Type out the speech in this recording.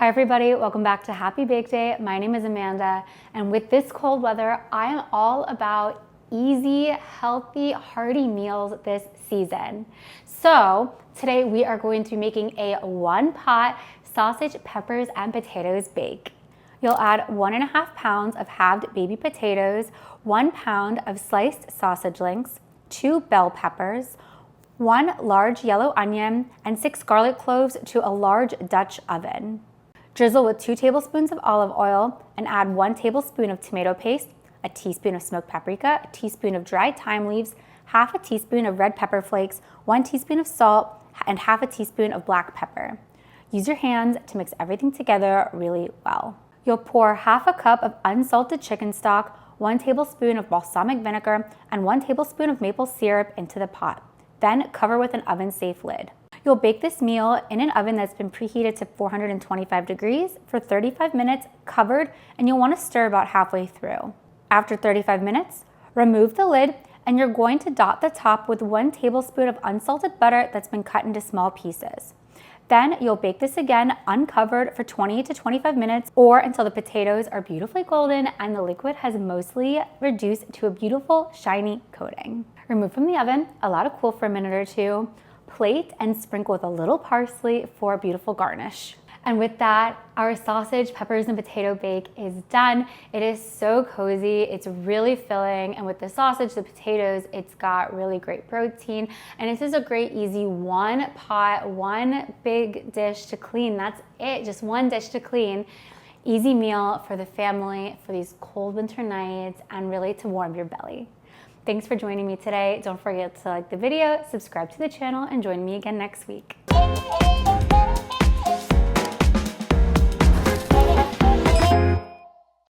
Hi everybody, welcome back to Happy Bake Day. My name is Amanda, and with this cold weather, I am all about easy, healthy, hearty meals this season. So today we are going to be making a one-pot sausage, peppers, and potatoes bake. You'll add 1.5 pounds of halved baby potatoes, 1 pound of sliced sausage links, 2 bell peppers, 1 large yellow onion, and 6 garlic cloves to a large Dutch oven. Drizzle with 2 tablespoons of olive oil and add 1 tablespoon of tomato paste, a teaspoon of smoked paprika, a teaspoon of dried thyme leaves, half a teaspoon of red pepper flakes, 1 teaspoon of salt, and half a teaspoon of black pepper. Use your hands to mix everything together really well. You'll pour half a cup of unsalted chicken stock, 1 tablespoon of balsamic vinegar, and 1 tablespoon of maple syrup into the pot. Then cover with an oven-safe lid. You'll bake this meal in an oven that's been preheated to 425 degrees for 35 minutes covered, and you'll want to stir about halfway through. After 35 minutes, remove the lid, and you're going to dot the top with 1 tablespoon of unsalted butter that's been cut into small pieces. Then you'll bake this again uncovered for 20 to 25 minutes or until the potatoes are beautifully golden and the liquid has mostly reduced to a beautiful shiny coating. Remove from the oven, allow to cool for a minute or two, plate and sprinkle with a little parsley for a beautiful garnish. And with that, our sausage, peppers, and potato bake is done. It is so cozy, it's really filling, and with the sausage, the potatoes, it's got really great protein, and this is a great easy one pot, one big dish to clean. That's it, just one dish to clean. Easy meal for the family, for these cold winter nights, and really to warm your belly. Thanks for joining me today. Don't forget to like the video, subscribe to the channel, and join me again next week.